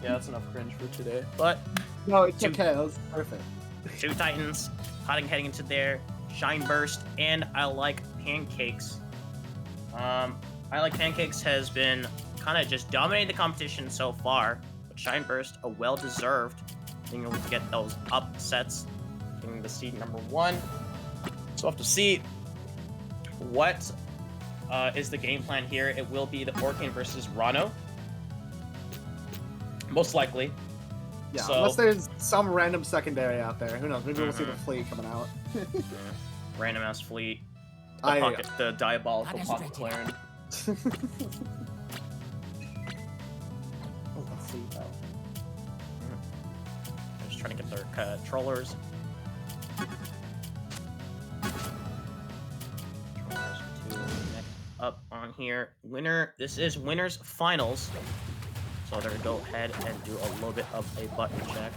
Yeah, that's enough cringe for today. But No, it's okay. That was perfect. 2 Titans, heading into there. 샤인burst and I Like Pancakes. I Like Pancakes has been kind of just dominating the competition so far, but 샤인burst, a well-deserved, being able to get those upsets, getting the seed number 1. So we'll have to see what is the game plan here. It will be the Orcane versus Rano, most likely. Yeah, So, unless there's some random secondary out there. Who knows? Maybe we'll see the fleet coming out. random ass fleet. I The diabolical pocket Claren. Let's see though. They're just trying to get their controllers. Controllers to connect up on here. Winner. This is winners finals. So they're gonna go ahead and do a little bit of a button check.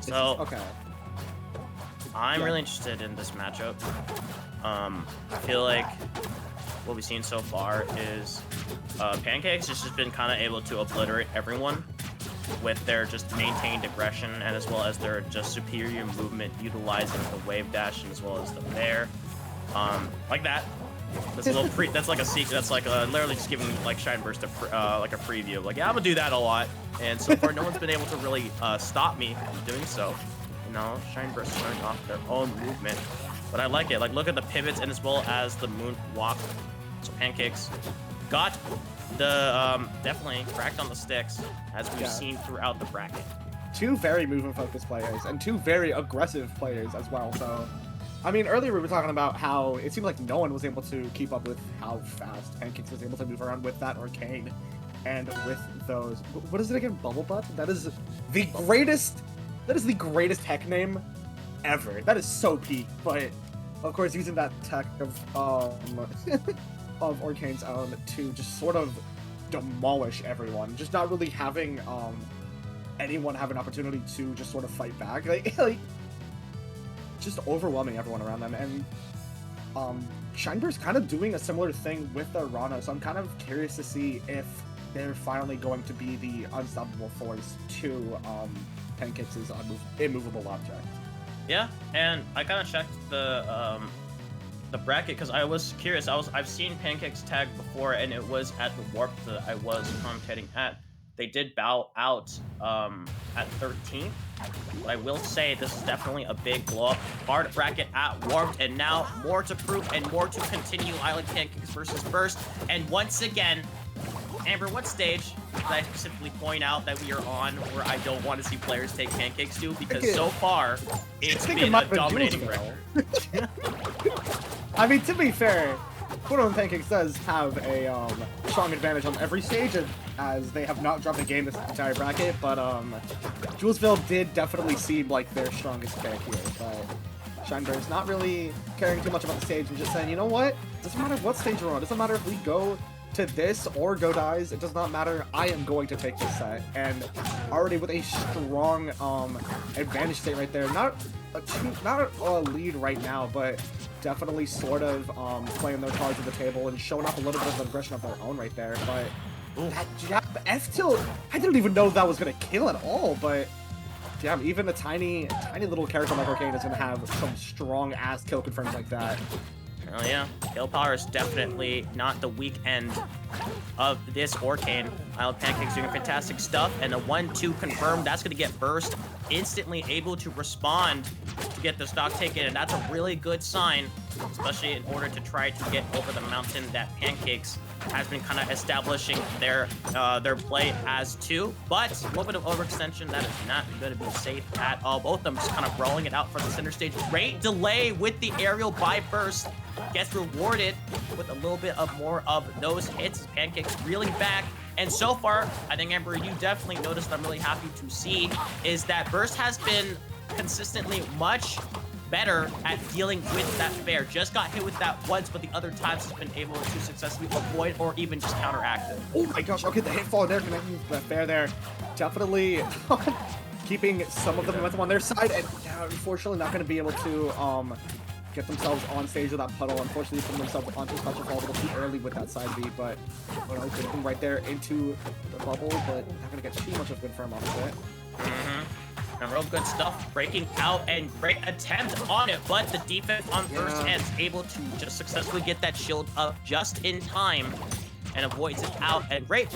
So okay. I'm really interested in this matchup. I feel like what we've seen so far is Pancakes has just been kind of able to obliterate everyone with their just maintained aggression and as well as their just superior movement utilizing the wave dash and as well as the bear. Like that. That's a little that's like a secret. That's like literally just giving like 샤인burst like a preview. Like, yeah, I'm gonna do that a lot. And so far, no one's been able to really stop me from doing so. You know, 샤인burst showing off their own movement. But I like it. Like, look at the pivots and as well as the moonwalk. So Pancakes got the definitely cracked on the sticks as we've seen throughout the bracket. 2 very movement-focused players and 2 very aggressive players as well. So, I mean, earlier we were talking about how it seemed like no one was able to keep up with how fast Pancakes was able to move around with that arcane and with those. What is it again? Bubble Butt? That is the greatest. That is the greatest tech name ever. That is so peak. But of course, using that tech of Arcane's own to just sort of demolish everyone, just not really having anyone have an opportunity to just sort of fight back, like just overwhelming everyone around them. And 샤인burst kind of doing a similar thing with the Rana, so I'm kind of curious to see if they're finally going to be the unstoppable force to Pancakes' immovable object. Yeah, and I kind of checked the bracket because I was curious. I've seen Pancakes tag before, and it was at the warp that I was commentating at. They did bow out at 13th, but I will say this is definitely a big blow up. Hard bracket at warped, and now more to prove and more to continue. I Like Pancakes versus Burst, and once again, Amber, what stage did I specifically point out that we are on where I don't want to see players take Pancakes to? Because so far, it's been a dominating record. I mean, to be fair, Quote Pancakes does have a strong advantage on every stage, as they have not dropped a game this entire bracket, but Julesville did definitely seem like their strongest pick here, but 샤인burst not really caring too much about the stage and just saying, you know what, doesn't matter what stage we're on, doesn't matter if we go to this or go dies, it does not matter, I am going to take this set. And already with a strong advantage state right there, not a lead right now, but definitely sort of playing their cards at the table and showing off a little bit of aggression of their own right there. But that jab F tilt, I didn't even know that was gonna kill at all, but damn, even a tiny little character like Arcane is gonna have some strong ass kill confirms like that. Oh yeah, kill power is definitely not the weak end of this Orcane. I Like Pancakes doing fantastic stuff, and a 1-2 confirmed. That's gonna get Burst instantly able to respond to get the stock taken, and that's a really good sign, especially in order to try to get over the mountain that Pancakes has been kind of establishing their play as 2. But a little bit of overextension, that is not going to be safe at all. Both of them just kind of rolling it out for the center stage. Great delay with the aerial by Burst. Gets rewarded with a little bit of more of those hits. Pancakes really back. And so far, I think, Amber, you definitely noticed, I'm really happy to see, is that Burst has been consistently much better at dealing with that bear. Just got hit with that once, but the other times has been able to successfully avoid or even just counteract it. Oh my gosh, okay, the hit fall there, connecting to that bear there. Definitely keeping some of the momentum on their side, and yeah, unfortunately not going to be able to get themselves on stage with that puddle. Unfortunately, putting themselves onto special fall a little too early with that side B, but good thing right there into the bubble, but not gonna get too much of good firm off of it. And real good stuff, breaking out, and great attempt on it, but the defense on first end's able to just successfully get that shield up just in time and avoids it out, and great,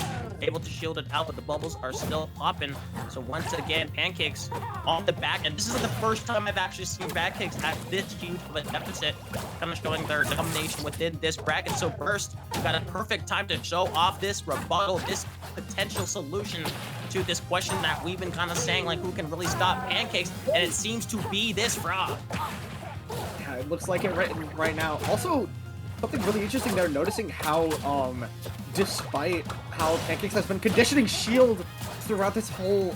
able to shield it out, but the bubbles are still popping. So once again, Pancakes on the back, and this is the first time I've actually seen Pancakes at this huge of a deficit, kind of showing their domination within this bracket. So Burst got a perfect time to show off this rebuttal, this potential solution to this question that we've been kind of saying, like, who can really stop Pancakes, and it seems to be this frog. Yeah, it looks like it right now. Also, something really interesting there, noticing how, despite how Pancakes has been conditioning shield throughout this whole,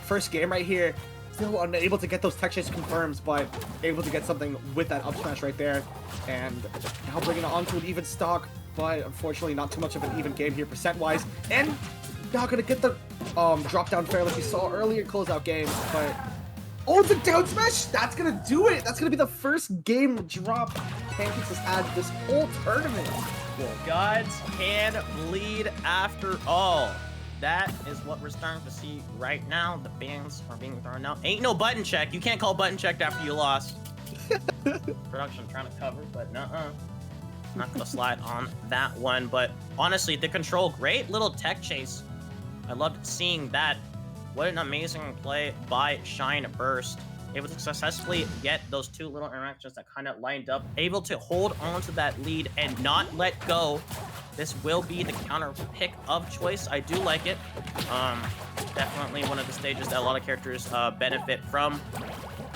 first game right here, still unable to get those tech chase confirms, but able to get something with that up smash right there, and now bringing it onto an even stock, but unfortunately not too much of an even game here percent-wise, and not gonna get the, drop down fair like we saw earlier in closeout game, but oh, the down smash! That's gonna do it! That's gonna be the first game drop Pancakes has had this whole tournament. Gods can bleed after all. That is what we're starting to see right now. The bans are being thrown out. Ain't no button check. You can't call button checked after you lost. Production trying to cover, but nuh-uh. Not gonna slide on that one. But honestly, the control, great little tech chase. I loved seeing that. What an amazing play by 샤인burst. Able to successfully get those two little interactions that kind of lined up. Able to hold on to that lead and not let go. This will be the counter pick of choice. I do like it. Definitely one of the stages that a lot of characters benefit from.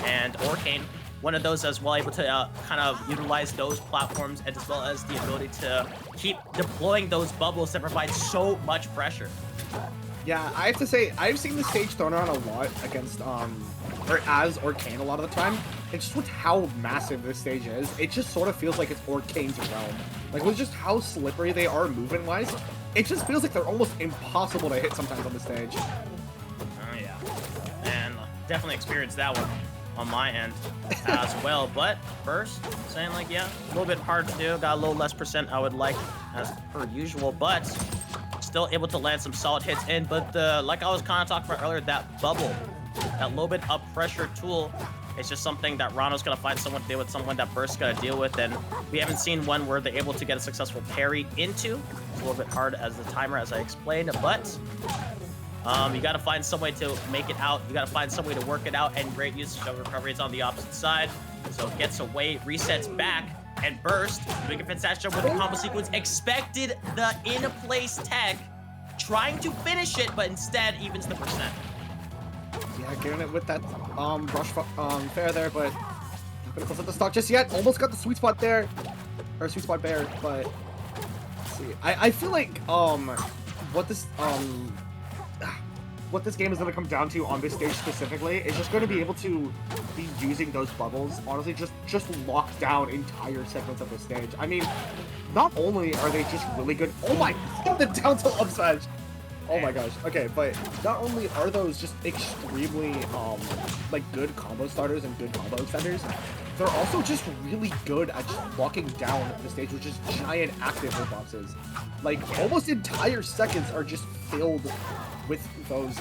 And Orcane, one of those as well, able to kind of utilize those platforms, as well as the ability to keep deploying those bubbles that provide so much pressure. Yeah, I have to say, I've seen the stage thrown around a lot against, or as Orcane a lot of the time. It's just with how massive this stage is, it just sort of feels like it's Orcane's realm. Like, with just how slippery they are movement-wise, it just feels like they're almost impossible to hit sometimes on the stage. Oh, yeah. And definitely experienced that one on my end as well. But first, saying like, yeah, a little bit hard to do. Got a little less percent I would like as per usual, but still able to land some solid hits in. But like I was kind of talking about earlier, that bubble, that little bit up pressure tool, it's just something that Rano's gonna find someone to deal with, someone that Burst's gonna deal with, and we haven't seen one where they're able to get a successful parry into. It's a little bit hard as the timer, as I explained, but you gotta find some way to make it out. You gotta find some way to work it out, and great use of recovery. It's on the opposite side, so it gets away, resets back, and Burst, doing a fantastic job with the combo sequence, expected the in-place tech, trying to finish it, but instead evens the percent. Yeah, getting it with that brush fair there, but not gonna close up the stock just yet. Almost got the sweet spot there, or sweet spot bear, but let's see. I feel like what this game is gonna come down to on this stage specifically is just gonna be able to be using those bubbles. Honestly, just lock down entire segments of the stage. I mean, not only are they just really good. Oh my god, the down tilt up smash. Oh my gosh. Okay, but not only are those just extremely like good combo starters and good combo extenders, they're also just really good at just locking down the stage with just giant active hitboxes. Like almost entire seconds are just filled with those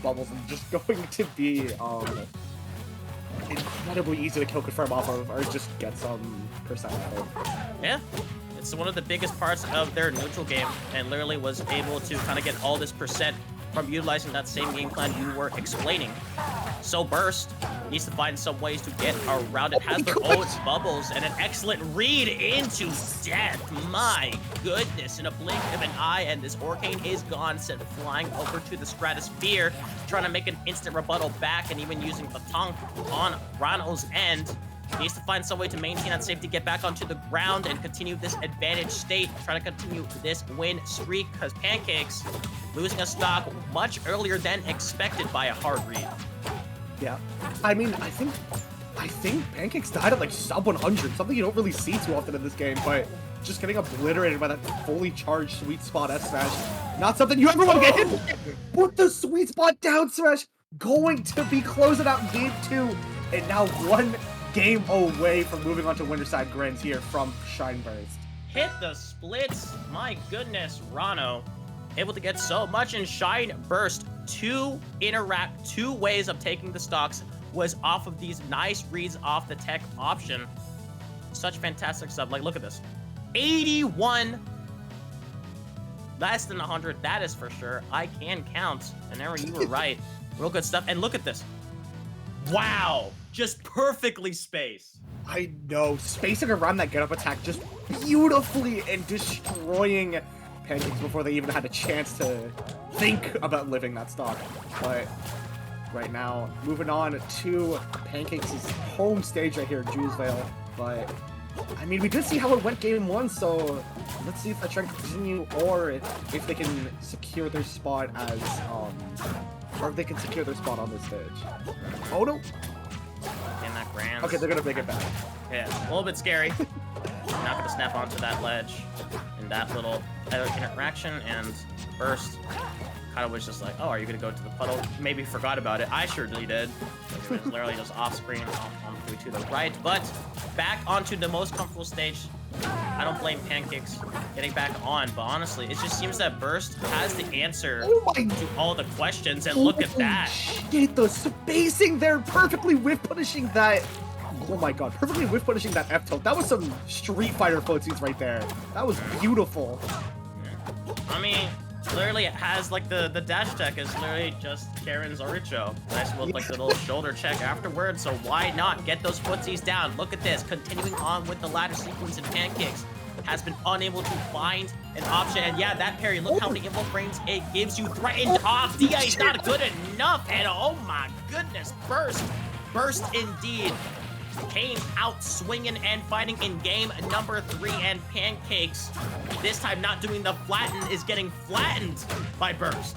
bubbles and just going to be incredibly easy to kill confirm off of or just get some percent out of. Yeah. It's one of the biggest parts of their neutral game, and literally was able to kind of get all this percent from utilizing that same game plan you were explaining. So Burst needs to find some ways to get around it. Has their own bubbles and an excellent read into death. My goodness, in a blink of an eye, and this Orcane is gone, sent flying over to the stratosphere, trying to make an instant rebuttal back, and even using the tongue on Rano's end. Needs to find some way to maintain that safety, get back onto the ground, and continue this advantage state, try to continue this win streak, because Pancakes losing a stock much earlier than expected by a hard read. Yeah. I mean, I think Pancakes died at like sub 100, something you don't really see too often in this game, but just getting obliterated by that fully charged sweet spot S smash. Not something you ever want to get hit with the sweet spot down smash, going to be closing out game 2, and now one game away from moving on to Winterside Grins here from 샤인burst. Hit the splits. My goodness, Rano. Able to get so much in 샤인burst. Two ways of taking the stocks was off of these nice reads off the tech option. Such fantastic stuff. Like, look at this. 81. Less than 100, that is for sure. I can count. And Aaron, you were right. Real good stuff. And look at this. Wow. Just perfectly spaced. I know, spacing around that get-up attack just beautifully and destroying Pancakes before they even had a chance to think about living that stock. But right now, moving on to Pancakes' home stage right here at Julesvale. But, I mean, we did see how it went game one, so let's see if that trend can continue, or if they can secure their spot as, or if they can secure their spot on this stage. Oh no! In that grand. Okay, they're gonna make it back. Yeah, a little bit scary. Not gonna snap onto that ledge in that little interaction, and burst kind of was just like, oh, are you gonna go to the puddle? Maybe forgot about it. I surely did. It was literally just off screen, on to the right, but back onto the most comfortable stage. I don't blame Pancakes getting back on, but honestly, it just seems that Burst has the answer to all the questions, and look at that. Shit, the spacing there, perfectly whiff punishing that. Oh my god, perfectly whiff punishing that F tilt. That was some Street Fighter footsies right there. That was beautiful. I mean, literally it has like the dash tech is literally just Karen's Oricho. Nice with like the little shoulder check afterwards, so why not get those footsies down? Look at this, continuing on with the ladder sequence, and Pancakes has been unable to find an option. And yeah, that parry, look how many info frames it gives you. Threatened off, DI is not good enough, and oh my goodness, burst indeed. Came out swinging and fighting in game number 3, and Pancakes, this time not doing the flatten, is getting flattened by Burst.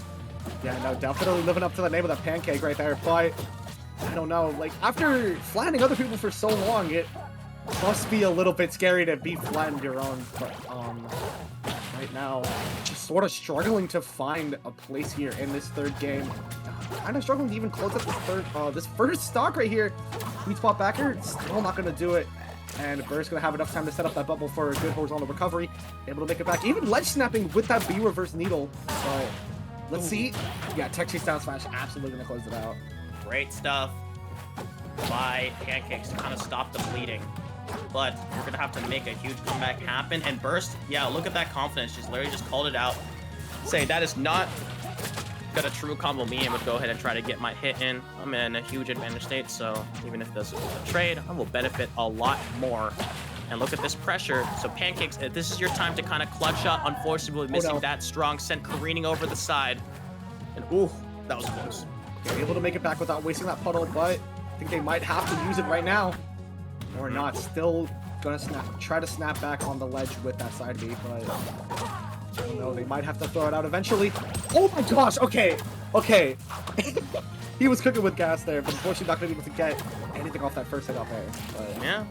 Yeah, no, definitely living up to the name of the Pancake right there, but I don't know, like, after flattening other people for so long, it must be a little bit scary to be flattened your own, but, right now, just sort of struggling to find a place here in this third game. Kind of struggling to even close up this first stock right here. Sweet spot backer, still not going to do it. And Burst's going to have enough time to set up that bubble for a good horizontal recovery. Able to make it back. Even ledge snapping with that B reverse needle. So, let's see. Yeah, tech chase down smash, absolutely going to close it out. Great stuff by Pancakes to kind of stop the bleeding. But we're going to have to make a huge comeback happen. And Burst, yeah, look at that confidence. She's literally just called it out. Saying that is not gonna true combo me and would go ahead and try to get my hit in. I'm in a huge advantage state, so even if this is a trade, I will benefit a lot more. And look at this pressure. So Pancakes, this is your time to kind of clutch up. Unfortunately, missing that strong, sent careening over the side. And ooh, that was close. Okay, able to make it back without wasting that puddle, but I think they might have to use it right now. Or not. Still gonna try to snap back on the ledge with that side B, but I don't know, they might have to throw it out eventually. Oh my gosh, okay. He was cooking with gas there, but unfortunately not going to be able to get anything off that first hit off air. But yeah,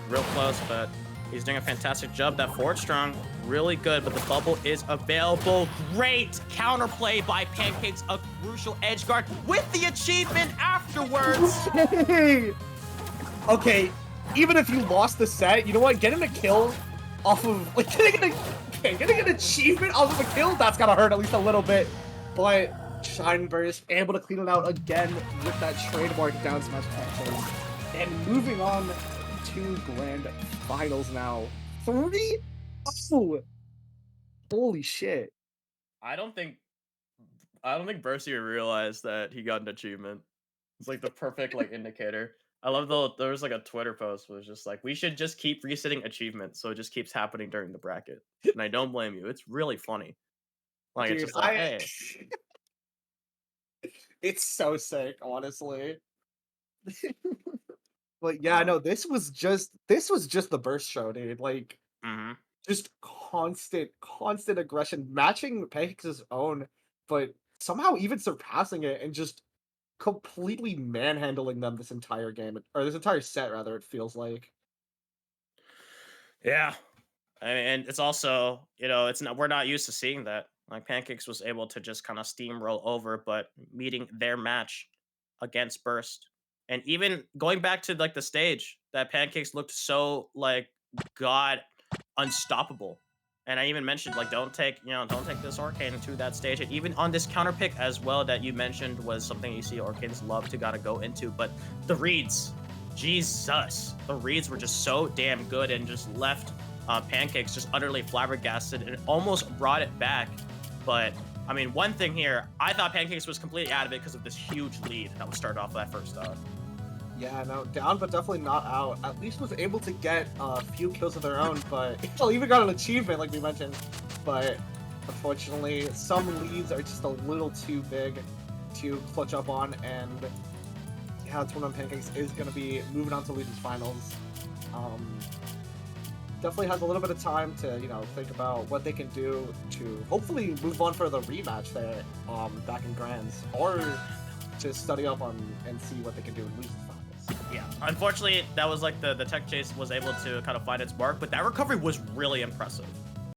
real close, but he's doing a fantastic job. That forward strong, really good, but the bubble is available. Great counterplay by Pancakes, a crucial edge guard with the achievement afterwards. Hey! Okay, even if you lost the set, you know what? Getting a kill off of, like, getting an achievement off of a kill, that's gotta hurt at least a little bit. But 샤인burst able to clean it out again with that trademark down smash action. And moving on to grand finals now. 3? Oh! Holy shit. I don't think Burst even realized that he got an achievement. It's like the perfect like indicator. I love there was like a Twitter post was just like, we should just keep resetting achievements so it just keeps happening during the bracket. And I don't blame you. It's really funny. Like, Dude, it's just like, hey. It's so sick, honestly. But yeah, no, this was just the Burst show, dude. Like, just constant aggression, matching Pancakes' own, but somehow even surpassing it and just completely manhandling them this entire game, or this entire set, rather, it feels like. Yeah. I mean, and it's also, we're not used to seeing that. Like, Pancakes was able to just kind of steamroll over, but meeting their match against Burst And even going back to like the stage, that Pancakes looked so like god unstoppable. And I even mentioned like don't take this Arcane to that stage. And even on this counter pick as well that you mentioned was something you see Arcanes love to gotta go into. But the reads, Jesus, the reads were just so damn good and just left Pancakes just utterly flabbergasted and almost brought it back. But I mean, one thing here, I thought Pancakes was completely out of it because of this huge lead that was started off that first stock. Yeah, no, down but definitely not out. At least was able to get a few kills of their own, but well, even got an achievement like we mentioned. But unfortunately, some leads are just a little too big to clutch up on, and yeah, 21 Pancakes is going to be moving on to Legion's finals. Definitely has a little bit of time to, think about what they can do to hopefully move on for the rematch there back in Grands, or just study up on and see what they can do in Legion's finals. Yeah, unfortunately, that was like the tech chase was able to kind of find its mark, but that recovery was really impressive.